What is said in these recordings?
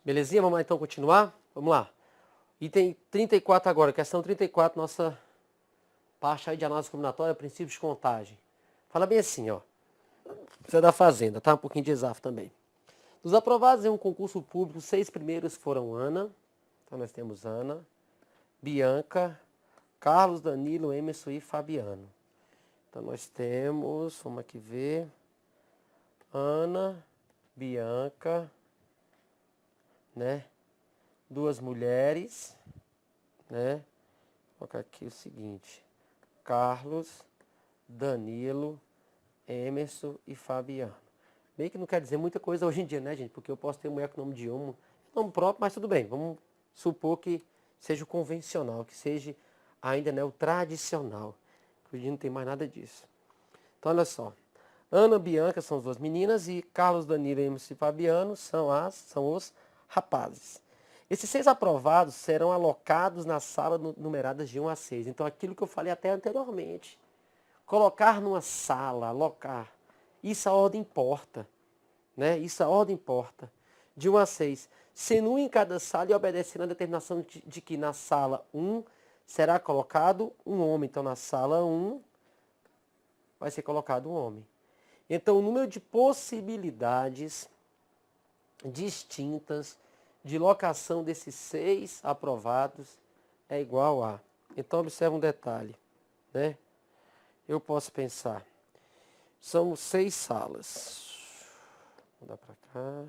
Belezinha? Vamos lá então continuar? Vamos lá. Item 34 agora, questão 34, nossa parte aí de análise combinatória, princípios de contagem. Fala bem assim, ó. Isso é da Fazenda, tá? Um pouquinho de exaf também. Dos aprovados em um concurso público, 6 primeiros foram Ana. Então nós temos Ana, Bianca, Carlos, Danilo, Emerson e Fabiano. Então nós temos, vamos aqui ver, Ana, Bianca, né? 2 mulheres, né? Vou colocar aqui o seguinte, Carlos, Danilo, Emerson e Fabiano. Bem que não quer dizer muita coisa hoje em dia, né, gente? Porque eu posso ter mulher com nome de homem, nome próprio, mas tudo bem. Vamos supor que seja o convencional, que seja ainda, né, o tradicional. Hoje não tem mais nada disso. Então, olha só. Ana, Bianca são as 2 meninas e Carlos, Danilo, Emerson e Fabiano são os rapazes. Esses 6 aprovados serão alocados na sala numeradas de 1 a 6. Então, aquilo que eu falei até anteriormente. Colocar numa sala, alocar, isso a ordem importa, né? Isso a ordem importa. De 1 a 6. Sendo um em cada sala e obedecendo a determinação de que na sala 1 será colocado um homem. Então, na sala 1 vai ser colocado um homem. Então, o número de possibilidades distintas de locação desses 6 aprovados é igual a. Então, observa um detalhe, né? Eu posso pensar, são 6 salas. Vou dar para cá.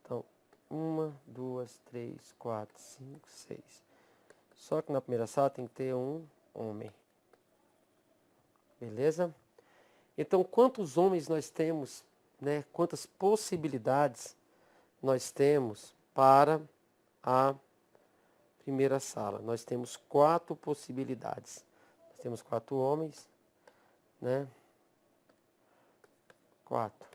Então, 1, 2, 3, 4, 5, 6. Só que na primeira sala tem que ter um homem. Beleza? Então, quantos homens nós temos, né? Quantas possibilidades nós temos para a primeira sala? Nós temos 4 possibilidades. Nós temos 4 homens, né? 4.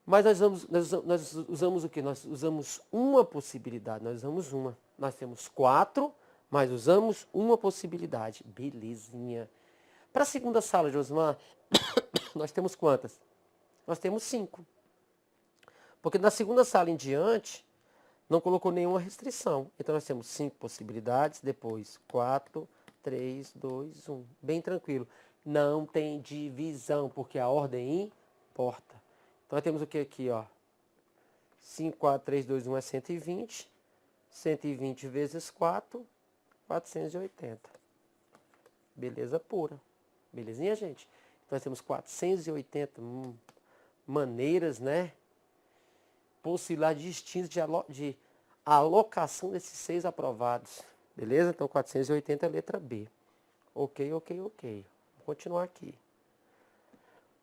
Mas nós usamos o que? Nós usamos uma possibilidade, nós usamos uma. Nós temos 4, mas usamos uma possibilidade. Belezinha. Para a segunda sala, Josmar, nós temos quantas? Nós temos 5. Porque na segunda sala em diante, não colocou nenhuma restrição. Então nós temos 5 possibilidades, depois 4, 3, 2, 1. Bem tranquilo. Não tem divisão, porque a ordem importa. Então nós temos o que aqui, ó? 5, 4, 3, 2, 1 é 120. 120 vezes 4, 480. Beleza pura. Belezinha, gente? Então nós temos 480 maneiras, né? Possibilidades distintas de alocação desses 6 aprovados. Beleza? Então 480 é a letra B. Ok, ok, ok. Vou continuar aqui.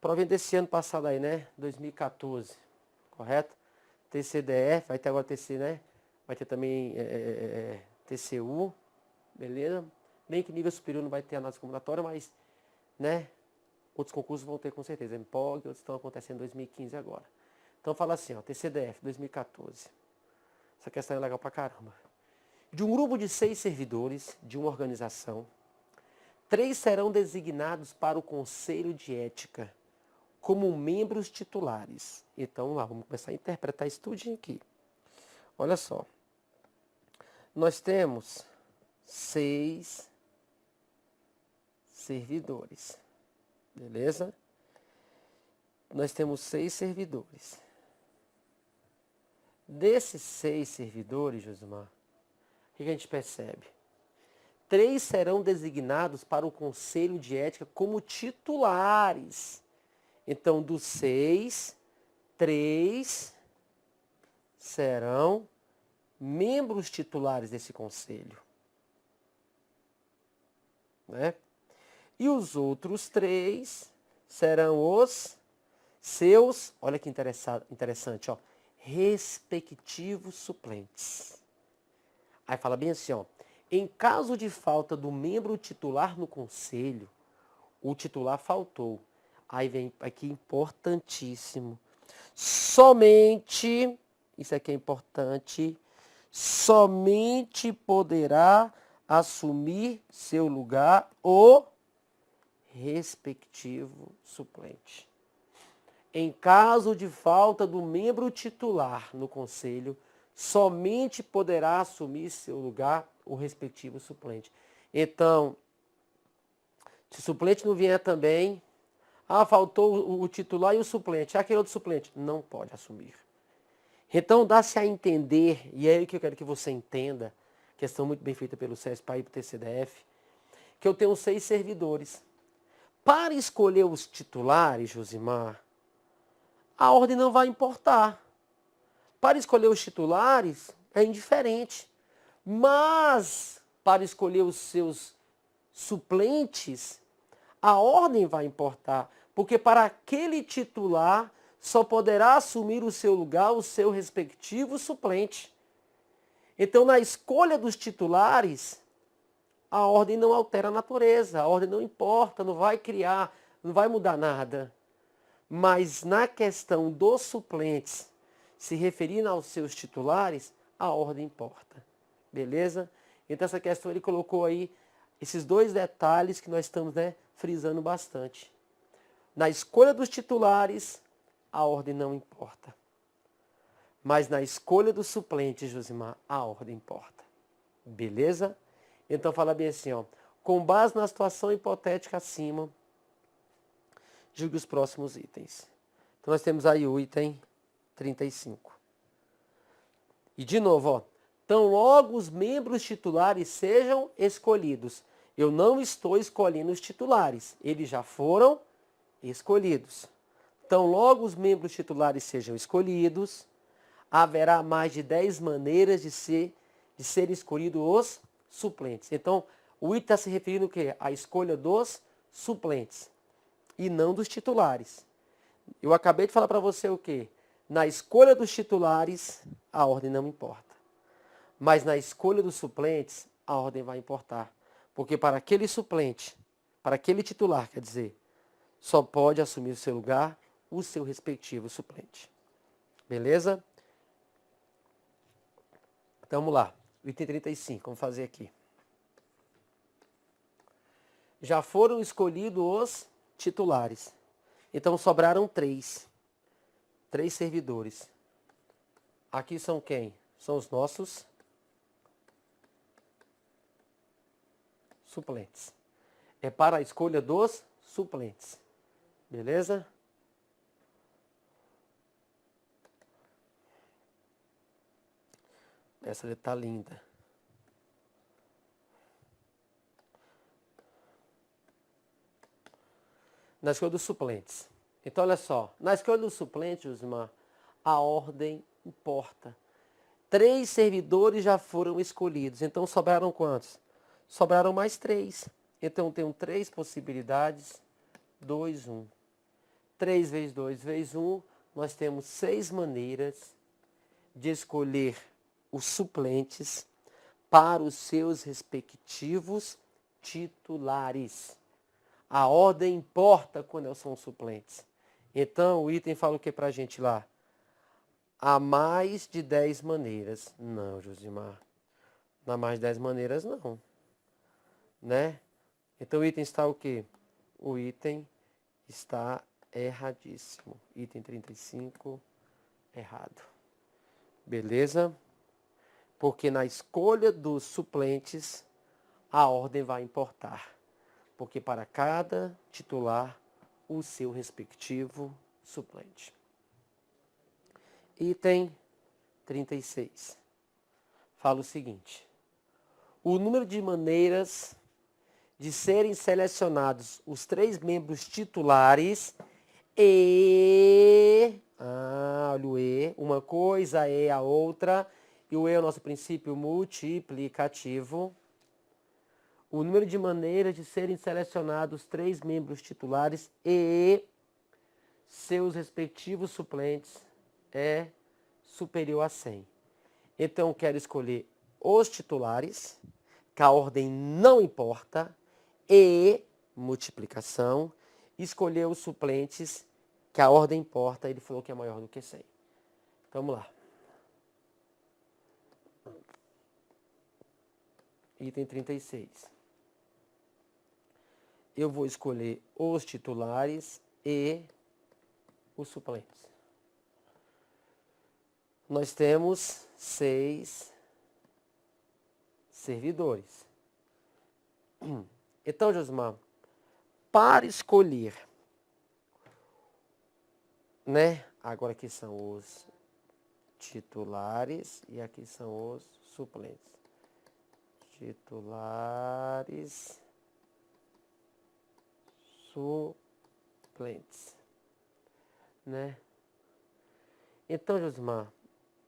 Prova desse ano passado aí, né? 2014. Correto? TCDF, vai ter agora TC, né? Vai ter também TCU. Beleza? Bem que nível superior não vai ter análise combinatória, mas, né? Outros concursos vão ter com certeza. MPOG, outros estão acontecendo em 2015 agora. Então fala assim, ó, TCDF 2014. Essa questão é legal pra caramba. De um grupo de 6 servidores de uma organização, 3 serão designados para o Conselho de Ética como membros titulares. Então lá, vamos começar a interpretar isso tudinho aqui. Olha só. Nós temos 6 servidores. Beleza? Nós temos 6 servidores. Desses 6 servidores, Josimar, o que a gente percebe? 3 serão designados para o Conselho de Ética como titulares. Então, dos 6, 3 serão membros titulares desse conselho. Né? E os outros 3 serão os seus, olha que interessante, ó, respectivos suplentes. Aí fala bem assim, ó, em caso de falta do membro titular no conselho, o titular faltou. Aí vem aqui importantíssimo. Somente, isso aqui é importante, somente poderá assumir seu lugar o respectivo suplente. Em caso de falta do membro titular no conselho, somente poderá assumir seu lugar o respectivo suplente. Então, se o suplente não vier também, faltou o titular e o suplente. Aquele outro suplente não pode assumir. Então, dá-se a entender, e é aí que eu quero que você entenda, questão muito bem feita pelo CESPA e pelo TCDF, que eu tenho 6 servidores. Para escolher os titulares, Josimar, a ordem não vai importar. Para escolher os titulares, é indiferente. Mas, para escolher os seus suplentes, a ordem vai importar. Porque para aquele titular, só poderá assumir o seu lugar o seu respectivo suplente. Então, na escolha dos titulares, a ordem não altera a natureza, a ordem não importa, não vai criar, não vai mudar nada. Mas na questão dos suplentes, se referindo aos seus titulares, a ordem importa. Beleza? Então essa questão ele colocou aí esses 2 detalhes que nós estamos frisando bastante. Na escolha dos titulares, a ordem não importa. Mas na escolha dos suplentes, Josimar, a ordem importa. Beleza? Então fala bem assim, ó. Com base na situação hipotética acima, julgue os próximos itens. Então nós temos aí o item 35. E de novo, ó. Tão logo os membros titulares sejam escolhidos. Eu não estou escolhendo os titulares. Eles já foram escolhidos. Tão logo os membros titulares sejam escolhidos, haverá mais de 10 maneiras de serem escolhidos os suplentes. Então, o item está se referindo o quê? À escolha dos suplentes e não dos titulares. Eu acabei de falar para você o quê? Na escolha dos titulares, a ordem não importa. Mas na escolha dos suplentes, a ordem vai importar. Porque para aquele suplente, para aquele titular, quer dizer, só pode assumir o seu lugar o seu respectivo suplente. Beleza? Então vamos lá. Item 35, vamos fazer aqui. Já foram escolhidos os titulares. Então sobraram 3. 3 servidores. Aqui são quem? São os nossos suplentes. É para a escolha dos suplentes. Beleza? Essa letra tá linda. Na escolha dos suplentes. Então, olha só. Na escolha dos suplentes, Josimar, a ordem importa. 3 servidores já foram escolhidos. Então, sobraram quantos? Sobraram mais 3. Então, tenho 3 possibilidades. 2, 1. 3 vezes 2 vezes 1. Nós temos 6 maneiras de escolher os suplentes para os seus respectivos titulares. A ordem importa quando são suplentes. Então, o item fala o que para a gente lá? Há mais de 10 maneiras. Não, Josimar. Não há mais de 10 maneiras, não. Né? Então, o item está o quê? O item está erradíssimo. Item 35, errado. Beleza? Porque na escolha dos suplentes, a ordem vai importar. Porque para cada titular, o seu respectivo suplente. Item 36. Fala o seguinte. O número de maneiras de serem selecionados os 3 membros titulares olha o E, uma coisa é a outra, e o E é o nosso princípio multiplicativo. O número de maneiras de serem selecionados 3 membros titulares e seus respectivos suplentes é superior a 100. Então, eu quero escolher os titulares, que a ordem não importa, e multiplicação. Escolher os suplentes, que a ordem importa, ele falou que é maior do que 100. Então, vamos lá. Item 36. Eu vou escolher os titulares e os suplentes. Nós temos 6 servidores. Então, Josmar, para escolher, né? Agora aqui são os titulares e aqui são os suplentes. Titulares, suplentes, né? Então, Josmar,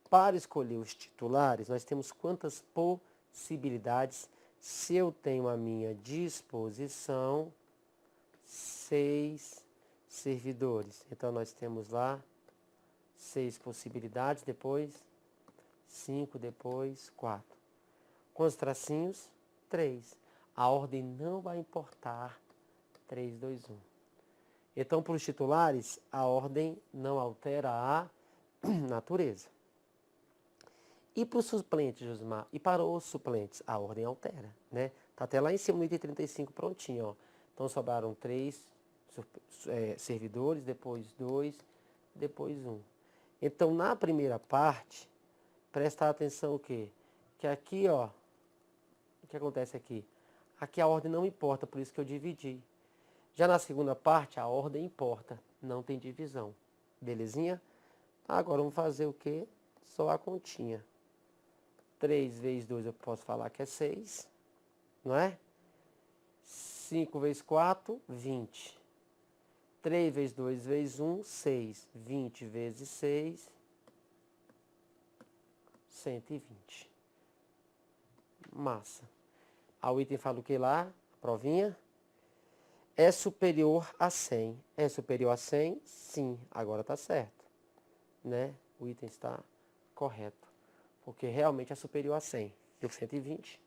para escolher os titulares, nós temos quantas possibilidades? Se eu tenho à minha disposição 6 servidores. Então, nós temos lá 6 possibilidades, depois 5, depois 4. Quantos tracinhos? 3. A ordem não vai importar. 3, 2, 1. Então, para os titulares, a ordem não altera a natureza. E para os suplentes, Josmar? E para os suplentes? A ordem altera, né? Está até lá em cima no item 35 prontinho, ó. Então, sobraram 3 servidores, depois 2, depois 1. Então, na primeira parte, prestar atenção o quê? Que aqui, ó, o que acontece aqui? Aqui a ordem não importa, por isso que eu dividi. Já na segunda parte, a ordem importa, não tem divisão. Belezinha? Agora vamos fazer o quê? Só a continha. 3 vezes 2 eu posso falar que é 6, não é? 5 vezes 4, 20. 3 vezes 2 vezes 1, 6. 20 vezes 6, 120. Massa. A o item fala o que lá? A provinha? É superior a 100. É superior a 100? Sim. Agora está certo, né? O item está correto. Porque realmente é superior a 100. Deu 120?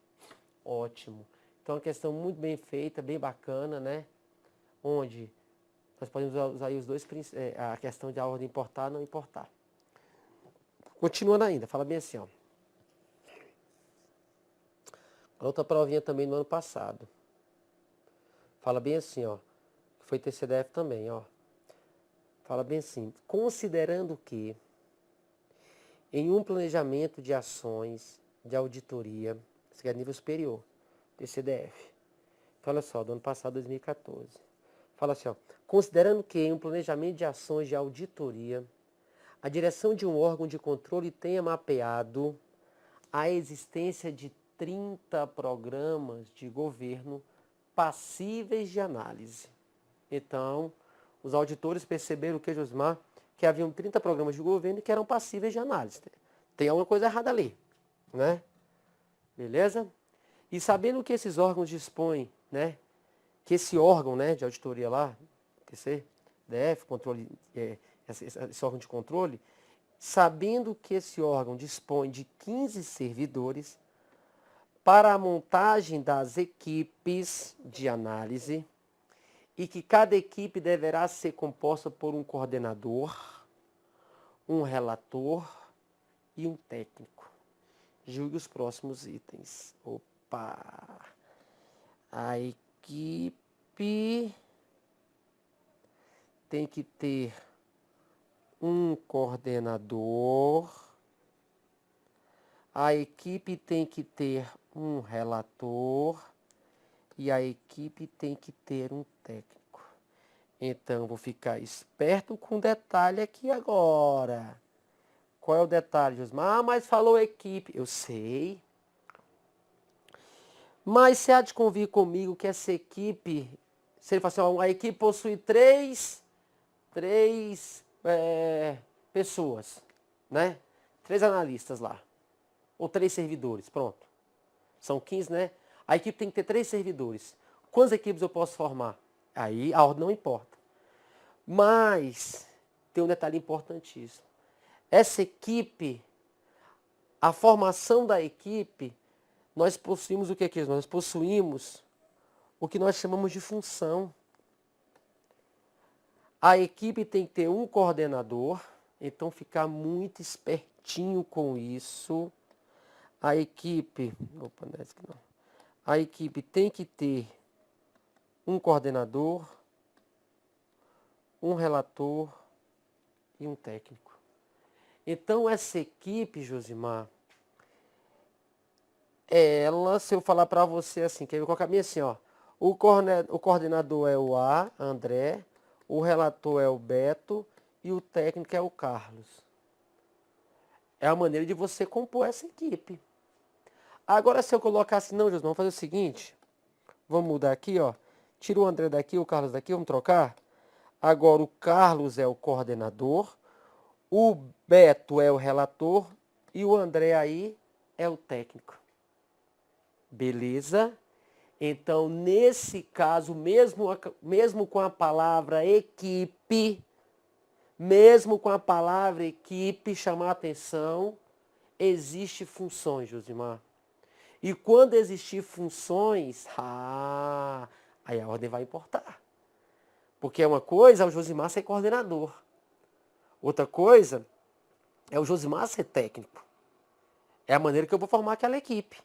Ótimo. Então, é uma questão muito bem feita, bem bacana, né? Onde nós podemos usar aí os dois, a questão de a ordem importar ou não importar. Continuando ainda, fala bem assim, ó. Outra provinha também no ano passado. Fala bem assim, ó. Foi TCDF também, ó. Fala bem assim. Considerando que em um planejamento de ações de auditoria, isso aqui é nível superior, TCDF. Fala só, do ano passado, 2014. Fala assim, ó. Considerando que em um planejamento de ações de auditoria, a direção de um órgão de controle tenha mapeado a existência de 30 programas de governo passíveis de análise. Então, os auditores perceberam o que, Josmar? Que haviam 30 programas de governo que eram passíveis de análise. Tem alguma coisa errada ali, né? Beleza? E sabendo que esses órgãos dispõem, né? Que esse órgão, né, de auditoria lá, TCDF, controle, esse órgão de controle, sabendo que esse órgão dispõe de 15 servidores para a montagem das equipes de análise e que cada equipe deverá ser composta por um coordenador, um relator e um técnico. Julgue os próximos itens. Opa! A equipe tem que ter um coordenador, a equipe tem que ter um relator e a equipe tem que ter um técnico. Então, vou ficar esperto com o detalhe aqui agora. Qual é o detalhe, Josmar? Ah, mas falou equipe. Eu sei. Mas você há de convir comigo que essa equipe, se ele falar assim, ó, a equipe possui três pessoas, né? 3 analistas lá. Ou 3 servidores, pronto. São 15, né? A equipe tem que ter 3 servidores. Quantas equipes eu posso formar? Aí a ordem não importa. Mas tem um detalhe importantíssimo. Essa equipe, a formação da equipe, nós possuímos o que aqui? Nós possuímos o que nós chamamos de função. A equipe tem que ter um coordenador, então ficar muito espertinho com isso. A equipe, opa, não é isso aqui não. A equipe tem que ter um coordenador, um relator e um técnico. Então, essa equipe, Josimar, ela, se eu falar para você assim, que eu colocar bem assim, ó, o coordenador é o André, o relator é o Beto e o técnico é o Carlos. É a maneira de você compor essa equipe. Agora, se eu colocar assim, não, Josimar, vamos fazer o seguinte, vamos mudar aqui, ó, tira o André daqui, o Carlos daqui, vamos trocar? Agora, o Carlos é o coordenador, o Beto é o relator e o André aí é o técnico. Beleza? Então, nesse caso, mesmo com a palavra equipe, chamar atenção, existe funções, Josimar. E quando existir funções, aí a ordem vai importar. Porque uma coisa é o Josimar ser coordenador. Outra coisa é o Josimar ser técnico. É a maneira que eu vou formar aquela equipe.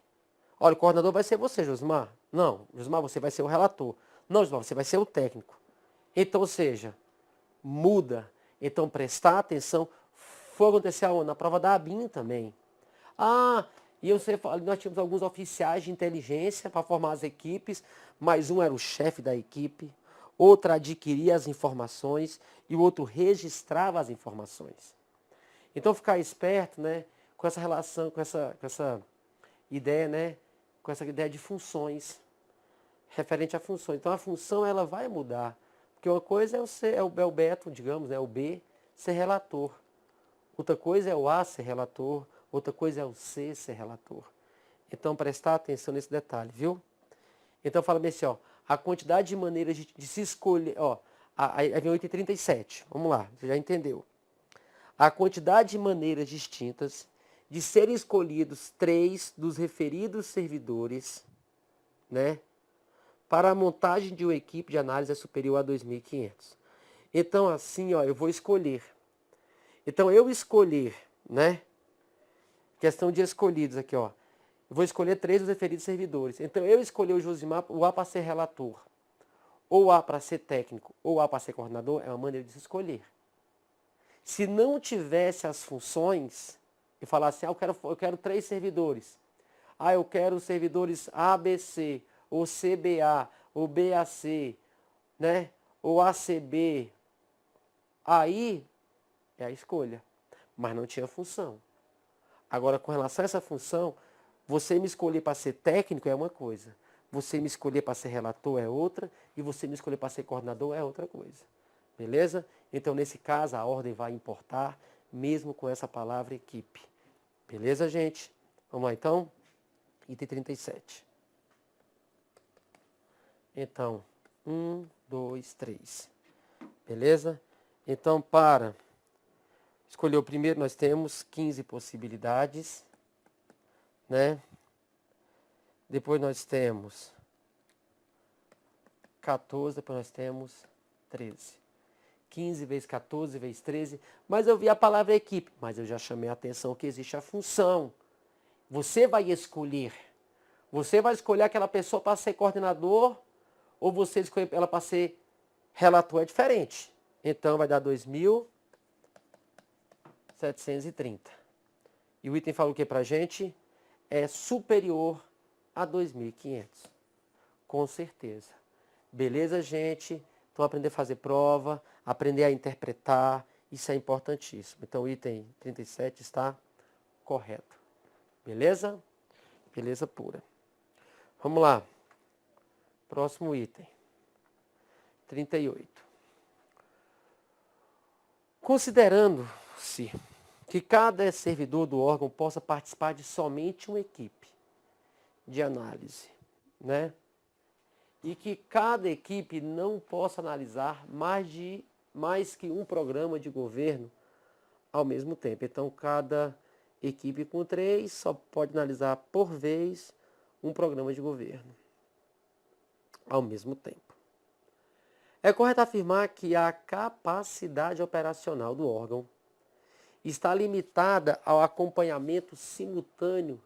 Olha, o coordenador vai ser você, Josimar. Não, Josimar, você vai ser o relator. Não, Josimar, você vai ser o técnico. Então, ou seja, muda. Então, prestar atenção. Foi acontecer aonde? Na prova da ABIN também. E nós tínhamos alguns oficiais de inteligência para formar as equipes, mas um era o chefe da equipe, outro adquiria as informações e o outro registrava as informações. Então, ficar esperto, né, com essa relação, com essa ideia, né, com essa ideia de funções, referente a funções. Então, a função ela vai mudar, porque uma coisa é o Beto, digamos, né, o B, ser relator. Outra coisa é o A ser relator, outra coisa é o C ser relator. Então, prestar atenção nesse detalhe, viu? Então, fala bem assim, ó, a quantidade de maneiras de se escolher, ó, aí vem 8h37, vamos lá, você já entendeu. A quantidade de maneiras distintas de serem escolhidos 3 dos referidos servidores, né, para a montagem de uma equipe de análise é superior a 2.500. Então, assim, ó, eu vou escolher. Então, eu escolher, né, questão de escolhidos aqui, ó. Eu vou escolher 3 dos referidos servidores. Então, eu escolher o Josimar, o A para ser relator, ou A para ser técnico, ou A para ser coordenador, é uma maneira de se escolher. Se não tivesse as funções, e falar assim, eu quero 3 servidores. Eu quero servidores ABC, ou CBA, ou BAC, né? Ou ACB. Aí é a escolha. Mas não tinha função. Agora, com relação a essa função, você me escolher para ser técnico é uma coisa. Você me escolher para ser relator é outra. E você me escolher para ser coordenador é outra coisa. Beleza? Então, nesse caso, a ordem vai importar, mesmo com essa palavra equipe. Beleza, gente? Vamos lá, então? Item 37. Então, 1, 2, 3. Beleza? Então, para escolher o primeiro, nós temos 15 possibilidades, né? Depois nós temos 14, depois nós temos 13. 15 vezes 14 vezes 13, mas eu vi a palavra equipe, mas eu já chamei a atenção que existe a função. Você vai escolher aquela pessoa para ser coordenador ou você escolher ela para ser relator, é diferente. Então vai dar 2.730. E o item fala o que para a gente? É superior a 2.500. Com certeza. Beleza, gente? Então aprender a fazer prova, aprender a interpretar, isso é importantíssimo. Então o item 37 está correto. Beleza? Beleza pura. Vamos lá. Próximo item. 38. Considerando-se que cada servidor do órgão possa participar de somente uma equipe de análise, né? E que cada equipe não possa analisar mais que um programa de governo ao mesmo tempo. Então, cada equipe com 3 só pode analisar por vez um programa de governo ao mesmo tempo. É correto afirmar que a capacidade operacional do órgão está limitada ao acompanhamento simultâneo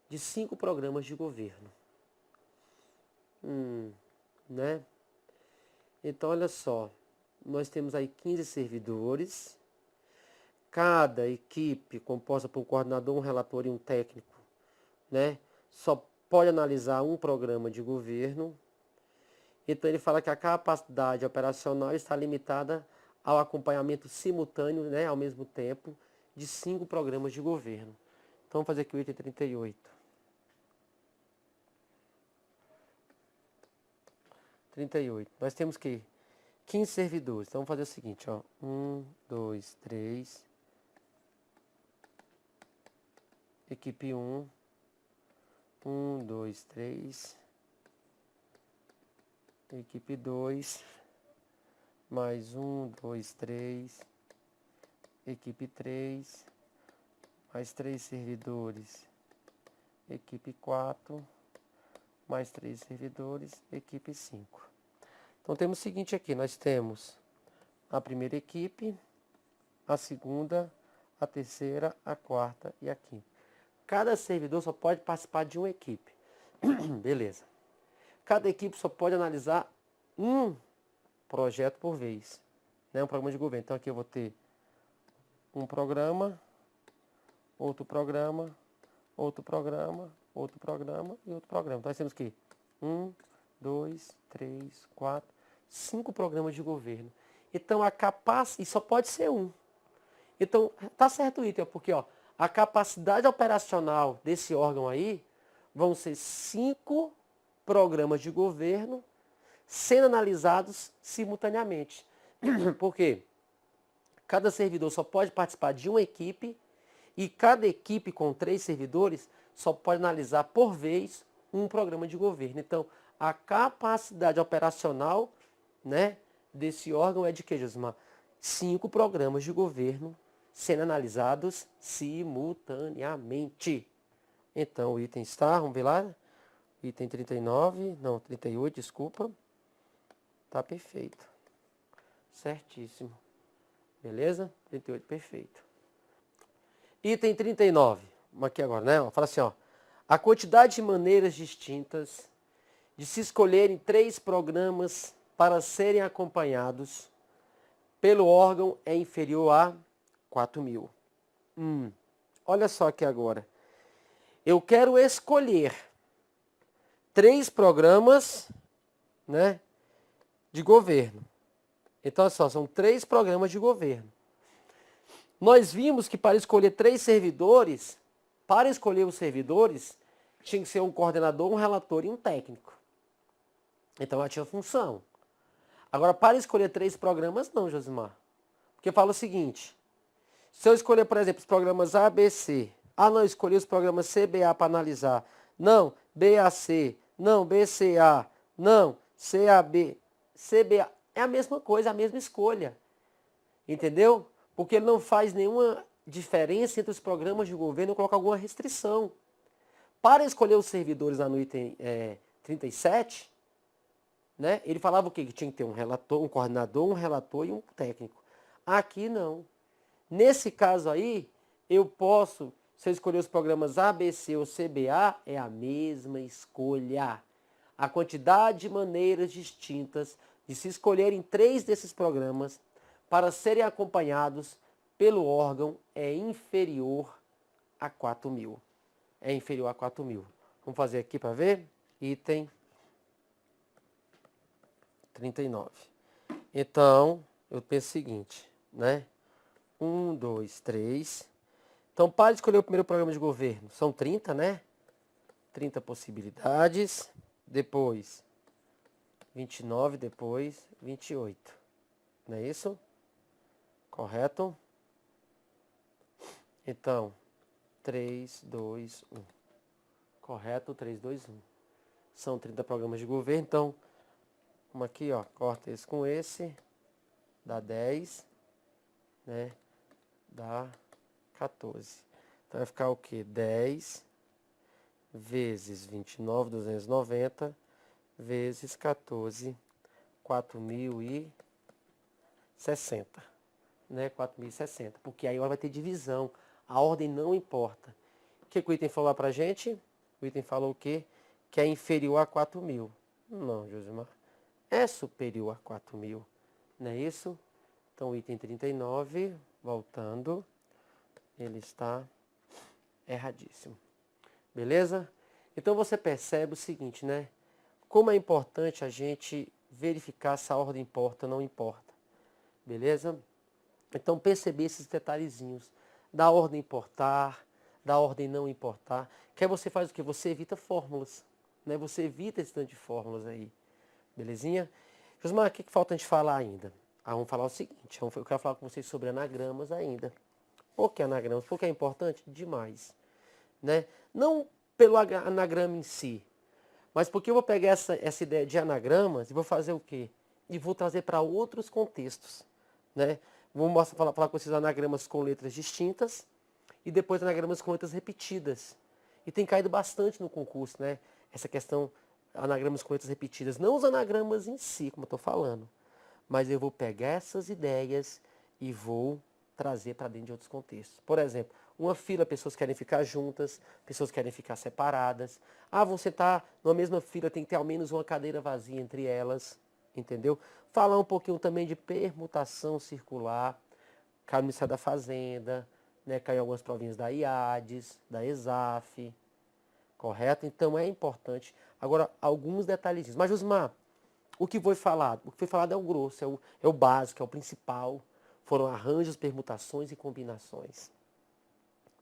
de 5 programas de governo. Né? Então, olha só, nós temos aí 15 servidores cada equipe composta por um coordenador, um relator e um técnico, né, só pode analisar um programa de governo. Então ele fala que a capacidade operacional está limitada ao acompanhamento simultâneo, né, ao mesmo tempo, de 5 programas de governo. Então vamos fazer aqui o item 38. 38. Nós temos que 15 servidores. Então vamos fazer o seguinte, ó. 1, 2, 3. Equipe 1. 1, 2, 3. Equipe 2. Mais 1, 2, 3. Equipe 3. Mais 3 servidores. Equipe 4. Mais 3 servidores. Equipe 5. Então temos o seguinte aqui. Nós temos a primeira equipe, a segunda, a terceira, a quarta e a quinta. Cada servidor só pode participar de uma equipe. Beleza. Cada equipe só pode analisar um projeto por vez, né? Um programa de governo. Então aqui eu vou ter um programa, outro programa, outro programa, outro programa e outro programa. Então nós temos que 1, 2, 3, 4, 5 programas de governo. Então a capacidade, e só pode ser um. Então tá certo o item, porque ó, a capacidade operacional desse órgão aí vão ser 5 programas de governo sendo analisados simultaneamente. Por quê? Cada servidor só pode participar de uma equipe e cada equipe com 3 servidores só pode analisar por vez um programa de governo. Então, a capacidade operacional, né, desse órgão é de que, Josimar? 5 programas de governo sendo analisados simultaneamente. Então, o item está, vamos ver lá, item 39, não, 38, desculpa. Tá perfeito. Certíssimo. Beleza? 38, perfeito. Item 39. Vamos aqui agora, né? Fala assim, ó. A quantidade de maneiras distintas de se escolherem 3 programas para serem acompanhados pelo órgão é inferior a 4.000. Olha só aqui agora. Eu quero escolher 3 programas, né, de governo. Então, olha só, são 3 programas de governo. Nós vimos que para escolher 3 servidores, para escolher os servidores, tinha que ser um coordenador, um relator e um técnico. Então, ela tinha função. Agora, para escolher 3 programas, não, Josimar. Porque fala o seguinte, se eu escolher, por exemplo, os programas A, B, C, não, escolhi os programas CBA para analisar, não, BAC, não, BCA, não, CAB, CBA, é a mesma coisa, a mesma escolha. Entendeu? Porque ele não faz nenhuma diferença entre os programas de governo ou coloca alguma restrição. Para escolher os servidores lá no item 37, né, ele falava o quê? Que tinha que ter um relator, um coordenador, um relator e um técnico. Aqui não. Nesse caso aí, eu posso, se eu escolher os programas A, B, C ou CBA, é a mesma escolha. A quantidade de maneiras distintas de se escolherem 3 desses programas para serem acompanhados pelo órgão é inferior a 4.000. É inferior a 4.000. Vamos fazer aqui para ver? Item 39. Então, eu penso o seguinte, né? 1, 2, 3. Então, para escolher o primeiro programa de governo, são 30, né? 30 possibilidades. Depois, 29, depois, 28. Não é isso? Correto? Então, 3, 2, 1. Correto? 3, 2, 1. São 30 programas de governo. Então, vamos aqui, ó, corta esse com esse. Dá 10, né? Dá 14. Então, vai ficar o quê? 10 vezes 29.290 vezes 14, 4.060. Né? 4.060. Porque aí vai ter divisão. A ordem não importa. O que o item falou pra gente? O item falou o quê? Que é inferior a 4.000. Não, Josimar. É superior a 4.000. Não é isso? Então, item 39, voltando. Ele está erradíssimo. Beleza? Então você percebe o seguinte, né? Como é importante a gente verificar se a ordem importa ou não importa. Beleza? Então perceber esses detalhezinhos da ordem importar, da ordem não importar. Que aí você faz o quê? Você evita fórmulas. Né? Você evita esse tanto de fórmulas aí. Belezinha? Josmar, o que falta a gente falar ainda? Vamos falar o seguinte, eu quero falar com vocês sobre anagramas ainda. Por que anagramas? Porque é importante? Demais. Né? Não pelo anagrama em si, mas porque eu vou pegar essa ideia de anagramas e vou fazer o quê? E vou trazer para outros contextos. Né? Vou falar com vocês anagramas com letras distintas e depois anagramas com letras repetidas. E tem caído bastante no concurso, né? Essa questão, anagramas com letras repetidas. Não os anagramas em si, como eu estou falando. Mas eu vou pegar essas ideias e vou trazer para dentro de outros contextos. Por exemplo, uma fila, pessoas querem ficar juntas, pessoas querem ficar separadas. Vão sentar numa mesma fila, tem que ter ao menos uma cadeira vazia entre elas, entendeu? Falar um pouquinho também de permutação circular, caiu no Ministério da Fazenda, né? Caiu algumas provinhas da IADES, da ESAF, correto? Então é importante. Agora, alguns detalhezinhos. Mas, Josmar, o que foi falado? O que foi falado é o grosso, é o básico, é o principal. Foram arranjos, permutações e combinações.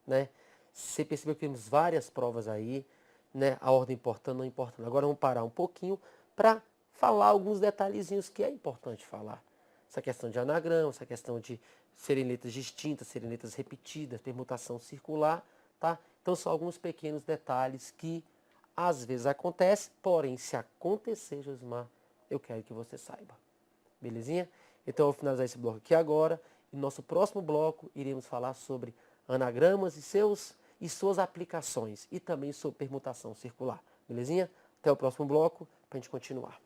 Né? Você percebeu que temos várias provas aí, né? A ordem importando, não importando. Agora vamos parar um pouquinho para falar alguns detalhezinhos que é importante falar. Essa questão de anagrama, essa questão de serem letras distintas, serem letras repetidas, permutação circular, tá? Então são alguns pequenos detalhes que às vezes acontecem, porém se acontecer, Josmar, eu quero que você saiba. Belezinha? Então eu vou finalizar esse bloco aqui agora. E no nosso próximo bloco iremos falar sobre anagramas e suas aplicações. E também sobre permutação circular. Belezinha? Até o próximo bloco para a gente continuar.